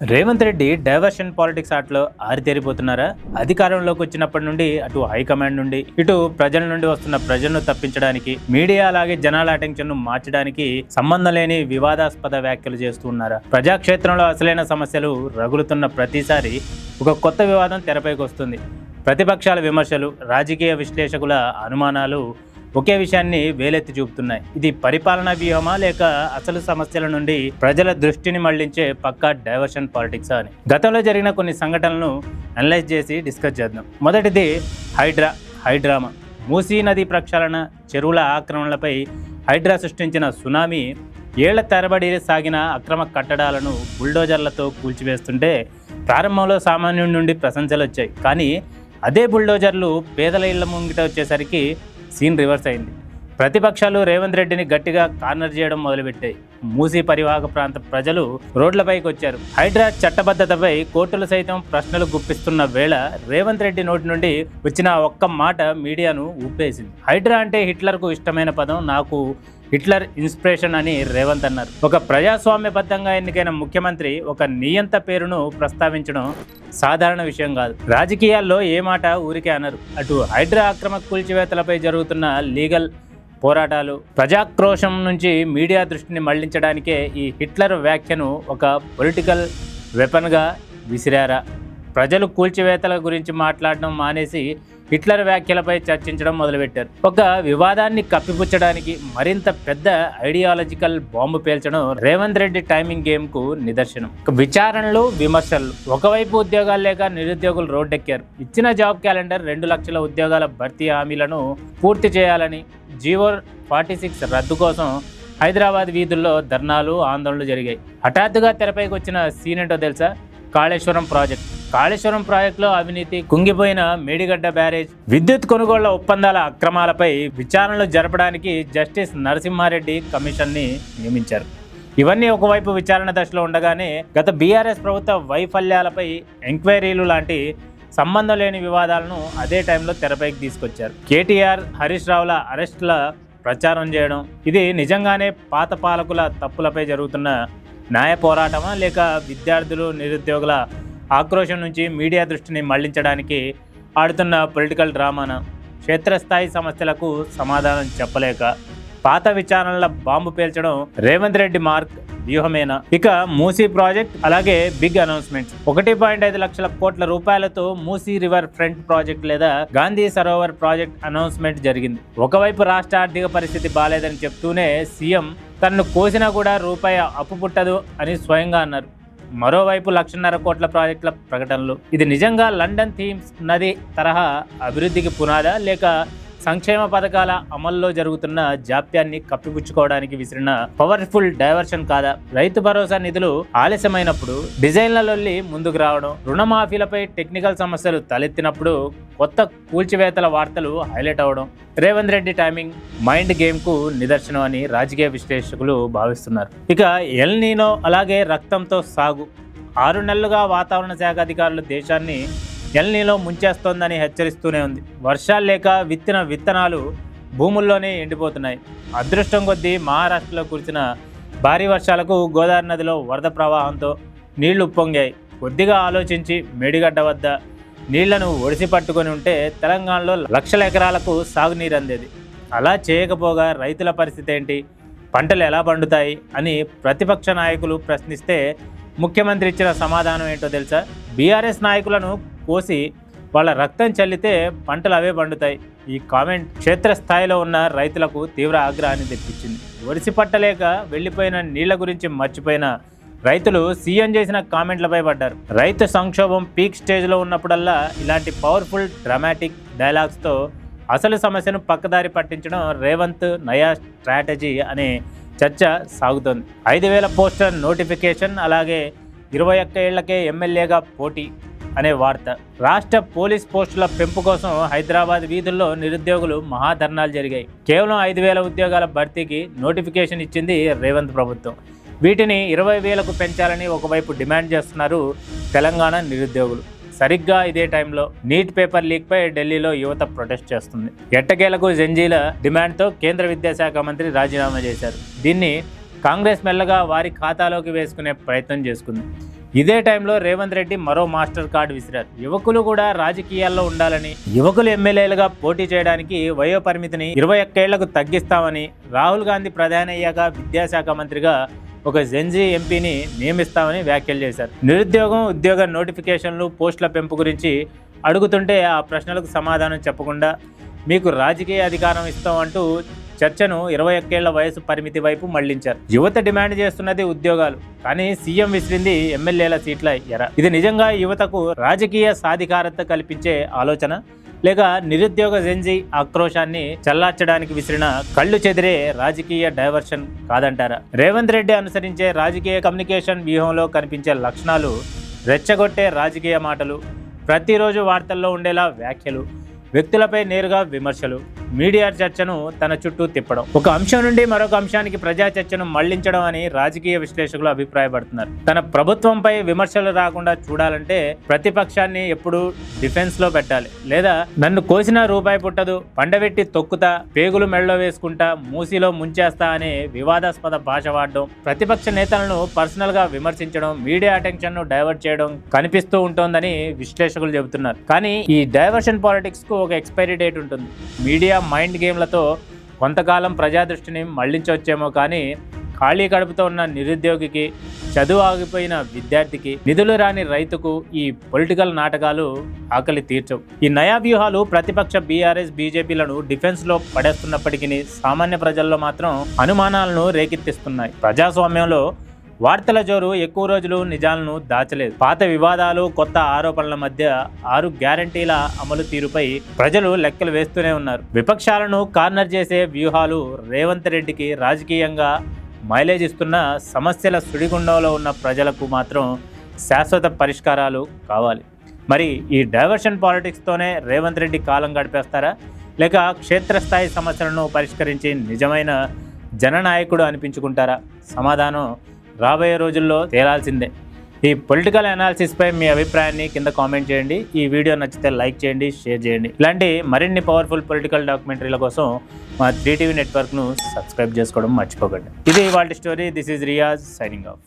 Revanth Reddy diversion politics ఆటలో ఆరితేరిపోతున్నారా? అధికారంలోకి వచ్చినప్పటి నుండి అటు హైకమాండ్ నుండి ఇటు ప్రజల నుండి వస్తున్న ప్రజలను తప్పించడానికి, మీడియా అలాగే జనాల అటెన్షన్ ను మార్చడానికి సంబంధం లేని వివాదాస్పద వ్యాఖ్యలు చేస్తూ ఉన్నారా? ప్రజాక్షేత్రంలో అసలైన సమస్యలు రగులుతున్న ప్రతిసారి ఒక కొత్త వివాదం తెరపైకి వస్తుంది. ప్రతిపక్షాల విమర్శలు, రాజకీయ విశ్లేషకుల అనుమానాలు ఒకే విషయాన్ని వేలెత్తి చూపుతున్నాయి. ఇది పరిపాలనా వ్యూహమా లేక అసలు సమస్యల నుండి ప్రజల దృష్టిని మళ్లించే పక్కా డైవర్షన్ పాలిటిక్స్ అని గతంలో జరిగిన కొన్ని సంఘటనలను అనలైజ్ చేసి డిస్కస్ చేద్దాం. మొదటిది హైడ్రామా. మూసీ నది ప్రక్షాళన, చెరువుల ఆక్రమణలపై హైడ్రా సృష్టించిన సునామీ ఏళ్ల తరబడి సాగిన అక్రమ కట్టడాలను బుల్డోజర్లతో కూల్చివేస్తుంటే ప్రారంభంలో సామాన్యుడి నుండి ప్రశంసలు వచ్చాయి. కానీ అదే బుల్డోజర్లు పేదల ఇళ్ల ముంగిట వచ్చేసరికి సీన్ రివర్స్ అయింది. ప్రతిపక్షాలు రేవంత్ రెడ్డిని గట్టిగా కార్నర్ చేయడం మొదలుపెట్టాయి. మూసీ పరివాహక ప్రాంత ప్రజలు రోడ్లపైకి వచ్చారు. హైడ్రా చట్టబద్ధతపై కోర్టులు సైతం ప్రశ్నలు గుప్పిస్తున్న వేళ రేవంత్ రెడ్డి నోటి నుండి వచ్చిన ఒక్క మాట మీడియాను ఊపేసింది. హైడ్రా అంటే హిట్లర్కు ఇష్టమైన పదం, నాకు హిట్లర్ ఇన్స్పిరేషన్ అని రేవంత్ అన్నారు. ఒక ప్రజాస్వామ్యబద్ధంగా ఎన్నికైన ముఖ్యమంత్రి ఒక నియంత పేరును ప్రస్తావించడం సాధారణ విషయం కాదు. రాజకీయాల్లో ఏ మాట ఊరికే అనరు. అటు హైడ్రా అక్రమ కూల్చివేతలపై జరుగుతున్న లీగల్ పోరాటాలు, ప్రజాక్రోశం నుంచి మీడియా దృష్టిని మళ్లించడానికే ఈ హిట్లర్ వ్యాఖ్యను ఒక పొలిటికల్ వెపన్గా విసిరారా? ప్రజలు కూల్చివేతల గురించి మాట్లాడడం మానేసి హిట్లర్ వ్యాఖ్యలపై చర్చించడం మొదలుపెట్టారు. ఒక వివాదాన్ని కప్పిపుచ్చడానికి మరింత పెద్ద ఐడియాలజికల్ బాంబు పేల్చడం రేవంత్ రెడ్డి టైమింగ్ గేమ్కు నిదర్శనం. విచారణలు, విమర్శలు. ఒకవైపు ఉద్యోగాలు లేక నిరుద్యోగులు రోడ్డెక్కారు. ఇచ్చిన జాబ్ క్యాలెండర్ 2 లక్షల ఉద్యోగాల భర్తీ హామీలను పూర్తి చేయాలని, జీవో 46 రద్దు కోసం హైదరాబాద్ వీధుల్లో ధర్నాలు, ఆందోళనలు జరిగాయి. హఠాత్తుగా తెరపైకి వచ్చిన సీన్ ఏంటో తెలుసా? కాళేశ్వరం ప్రాజెక్టులో అవినీతి, కుంగిపోయిన మేడిగడ్డ బ్యారేజ్, విద్యుత్ కొనుగోళ్ల ఒప్పందాల అక్రమాలపై విచారణలు జరపడానికి జస్టిస్ నరసింహారెడ్డి కమిషన్ని నియమించారు. ఇవన్నీ ఒకవైపు విచారణ దశలో ఉండగానే గత బీఆర్ఎస్ ప్రభుత్వ వైఫల్యాలపై ఎంక్వైరీలు లాంటి సంబంధం లేని వివాదాలను అదే టైంలో తెరపైకి తీసుకొచ్చారు. కేటీఆర్, హరీష్ రావుల అరెస్టుల ప్రచారం చేయడం, ఇది నిజంగానే పాత పాలకుల తప్పులపై జరుగుతున్న న్యాయ పోరాటమా లేక విద్యార్థులు, నిరుద్యోగుల ఆక్రోశం నుంచి మీడియా దృష్టిని మళ్లించడానికి ఆడుతున్న పొలిటికల్ డ్రామానా? క్షేత్రస్థాయి సమస్యలకు సమాధానం చెప్పలేక పాత విచారణల బాంబు పేల్చడం రేవంత్ రెడ్డి మార్క్ వ్యూహమేనా? ఇక మూసీ ప్రాజెక్ట్, అలాగే బిగ్ అనౌన్స్మెంట్స్. 1.5 లక్షల కోట్ల రూపాయలతో మూసీ రివర్ ఫ్రంట్ ప్రాజెక్ట్ లేదా గాంధీ సరోవర్ ప్రాజెక్ట్ అనౌన్స్మెంట్ జరిగింది. ఒకవైపు రాష్ట్ర ఆర్థిక పరిస్థితి బాలేదని చెప్తూనే సీఎం తనను కోసినా కూడా రూపాయి అప్పు పుట్టదు అని స్వయంగా అన్నారు. మరోవైపు 1.5 కోట్ల ప్రాజెక్టుల ప్రకటనలు. ఇది నిజంగా లండన్ థీమ్స్ నది తరహా అభివృద్ధికి పునాదా లేక సంక్షేమ పథకాల అమల్లో జరుగుతున్న జాప్యాన్ని కప్పిపుచ్చుకోవడానికి విసిరిన పవర్ఫుల్ డైవర్షన్ కాదా? రైతు భరోసా నిధులు ఆలస్యమైనప్పుడు డిజైన్లలోల్లి ముందుకు రావడం, రుణమాఫీలపై టెక్నికల్ సమస్యలు తలెత్తినప్పుడు కొత్త కూల్చివేతల వార్తలు హైలైట్ అవడం రేవంత్ రెడ్డి టైమింగ్ మైండ్ గేమ్కు నిదర్శనం అని రాజకీయ విశ్లేషకులు భావిస్తున్నారు. ఇక ఎల్ నీనో, అలాగే రక్తంతో సాగు. 6 నెలలుగా వాతావరణ శాఖ అధికారులు దేశాన్ని ఎల్ నీనో ముంచేస్తోందని హెచ్చరిస్తూనే ఉంది. వర్షాలు లేక విత్తిన విత్తనాలు భూముల్లోనే ఎండిపోతున్నాయి. అదృష్టం కొద్దీ మహారాష్ట్రలో కురిసిన భారీ వర్షాలకు గోదావరి నదిలో వరద ప్రవాహంతో నీళ్లు ఉప్పొంగాయి. కొద్దిగా ఆలోచించి మేడిగడ్డ వద్ద నీళ్లను ఒడిసి పట్టుకొని ఉంటే తెలంగాణలో లక్షల ఎకరాలకు సాగునీరు అందేది. అలా చేయకపోగా రైతుల పరిస్థితి ఏంటి, పంటలు ఎలా పండుతాయి అని ప్రతిపక్ష నాయకులు ప్రశ్నిస్తే ముఖ్యమంత్రి ఇచ్చిన సమాధానం ఏంటో తెలుసా? బీఆర్ఎస్ నాయకులను కోసి వాళ్ళ రక్తం చల్లితే పంటలు అవే పండుతాయి. ఈ కామెంట్ క్షేత్రస్థాయిలో ఉన్న రైతులకు తీవ్ర ఆగ్రహాన్ని తెప్పించింది. ఒడిసి పట్టలేక వెళ్ళిపోయిన నీళ్ల గురించి మర్చిపోయిన రైతులు సీఎం చేసిన కామెంట్లపై పడ్డారు. రైతు సంక్షోభం పీక్ స్టేజ్లో ఉన్నప్పుడల్లా ఇలాంటి పవర్ఫుల్ డ్రామాటిక్ డైలాగ్స్తో అసలు సమస్యను పక్కదారి పట్టించడం రేవంత్ నయా స్ట్రాటజీ అనే చర్చ సాగుతోంది. 5,000 పోస్టర్ నోటిఫికేషన్, అలాగే 21 ఏళ్లకే ఎమ్మెల్యేగా పోటీ అనే వార్త. రాష్ట్ర పోలీస్ పోస్టుల పెంపు కోసం హైదరాబాద్ వీధుల్లో నిరుద్యోగులు మహాధర్నాలు జరిగాయి. కేవలం 5,000 ఉద్యోగాల భర్తీకి నోటిఫికేషన్ ఇచ్చింది రేవంత్ ప్రభుత్వం. వీటిని 20,000కు పెంచాలని ఒకవైపు డిమాండ్ చేస్తున్నారు తెలంగాణ నిరుద్యోగులు. సరిగ్గా ఇదే టైంలో నీట్ పేపర్ లీక్పై ఢిల్లీలో యువత ప్రొటెస్ట్ చేస్తుంది. ఎట్టకేలకు జంజీల డిమాండ్తో కేంద్ర విద్యాశాఖ మంత్రి రాజీనామా చేశారు. దీన్ని కాంగ్రెస్ మెల్లగా వారి ఖాతాలోకి వేసుకునే ప్రయత్నం చేసుకుంది. ఇదే టైంలో రేవంత్ రెడ్డి మరో మాస్టర్ కార్డు విసిరారు. యువకులు కూడా రాజకీయాల్లో ఉండాలని, యువకులు ఎమ్మెల్యేలుగా పోటీ చేయడానికి వయో పరిమితిని 21 ఏళ్లకు తగ్గిస్తామని, రాహుల్ గాంధీ ప్రధాని అయ్యాక విద్యాశాఖ మంత్రిగా ఒక జెన్జీ ఎంపీని నియమిస్తామని వ్యాఖ్యలు చేశారు. నిరుద్యోగం, ఉద్యోగ నోటిఫికేషన్లు, పోస్టుల పెంపు గురించి అడుగుతుంటే ఆ ప్రశ్నలకు సమాధానం చెప్పకుండా మీకు రాజకీయ అధికారం ఇస్తాం అంటూ చర్చను 21 ఏళ్ల వయసు పరిమితి వైపు మళ్లించారు. యువత డిమాండ్ చేస్తున్నది ఉద్యోగాలు, కానీ సీఎం విసిరింది ఎమ్మెల్యేల సీట్ల ఎర. ఇది నిజంగా యువతకు రాజకీయ సాధికారత కల్పించే ఆలోచన, లేక నిరుద్యోగ జెన్జీ ఆక్రోశాన్ని చల్లార్చడానికి విసిరిన కళ్ళు చెదిరే రాజకీయ డైవర్షన్ కాదంటారా? రేవంత్ రెడ్డి అనుసరించే రాజకీయ కమ్యూనికేషన్ వ్యూహంలో కనిపించే లక్షణాలు రెచ్చగొట్టే రాజకీయ మాటలు, ప్రతిరోజు వార్తల్లో ఉండేలా వ్యాఖ్యలు, వ్యక్తులపై నేరుగా విమర్శలు, మీడియా చర్చను తన చుట్టూ తిప్పడం, ఒక అంశం నుండి మరొక అంశానికి ప్రజా చర్చను మళ్లించడం అని రాజకీయ విశ్లేషకులు అభిప్రాయపడుతున్నారు. తన ప్రభుత్వంపై విమర్శలు రాకుండా చూడాలంటే ప్రతిపక్షాన్ని ఎప్పుడూ డిఫెన్స్ లో పెట్టాలి, లేదా నన్ను కోసినా రూపాయి పుట్టదు, పండబెట్టి తొక్కుతా, పేగులు మెళ్ళలో వేసుకుంటా, మూసిలో ముంచేస్తా అనే వివాదాస్పద భాష వాడడం, ప్రతిపక్ష నేతలను పర్సనల్ గా విమర్శించడం, మీడియా అటెన్షన్ ను డైవర్ట్ చేయడం కనిపిస్తూ ఉంటోందని విశ్లేషకులు చెబుతున్నారు. కానీ ఈ డైవర్షన్ పాలిటిక్స్ కు ఒక ఎక్స్పైరీ డేట్ ఉంటుంది. మీడియా మైండ్ గేమ్లతో కొంతకాలం ప్రజా దృష్టిని మళ్లించవచ్చేమో, కానీ ఖాళీ కడుపుతో ఉన్న నిరుద్యోగికి, చదువు ఆగిపోయిన విద్యార్థికి, నిధులు రాని రైతుకు ఈ పొలిటికల్ నాటకాలు ఆకలి తీర్చవు. ఈ నయా వ్యూహాలు ప్రతిపక్ష బీఆర్ఎస్, బీజేపీలను డిఫెన్స్ లో పడేస్తున్నప్పటికీ సామాన్య ప్రజల్లో మాత్రం అనుమానాలను రేకెత్తిస్తున్నాయి. ప్రజాస్వామ్యంలో వార్తల జోరు ఎక్కువ రోజులు నిజాలను దాచలేదు. పాత వివాదాలు, కొత్త ఆరోపణల మధ్య 6 గ్యారంటీల అమలు తీరుపై ప్రజలు లెక్కలు వేస్తూనే ఉన్నారు. విపక్షాలను కార్నర్ చేసే వ్యూహాలు రేవంత్ రెడ్డికి రాజకీయంగా మైలేజ్ ఇస్తున్న సమస్యల సుడిగుండంలో ఉన్న ప్రజలకు మాత్రం శాశ్వత పరిష్కారాలు కావాలి. మరి ఈ డైవర్షన్ పాలిటిక్స్తోనే రేవంత్ రెడ్డి కాలం గడిపేస్తారా, లేక క్షేత్రస్థాయి సమస్యలను పరిష్కరించి నిజమైన జననాయకుడు అనిపించుకుంటారా? సమాధానం రాబోయే రోజుల్లో తేలాల్సిందే. ఈ పొలిటికల్ అనాలిసిస్పై మీ అభిప్రాయాన్ని కింద కామెంట్ చేయండి. ఈ వీడియో నచ్చితే లైక్ చేయండి, షేర్ చేయండి. ఇలాంటి మరిన్ని పవర్ఫుల్ పొలిటికల్ డాక్యుమెంటరీల కోసం మా 3TV నెట్వర్క్ను సబ్స్క్రైబ్ చేసుకోవడం మర్చిపోకండి. ఇది ఇవాల్టి story. This is Riyaz signing off.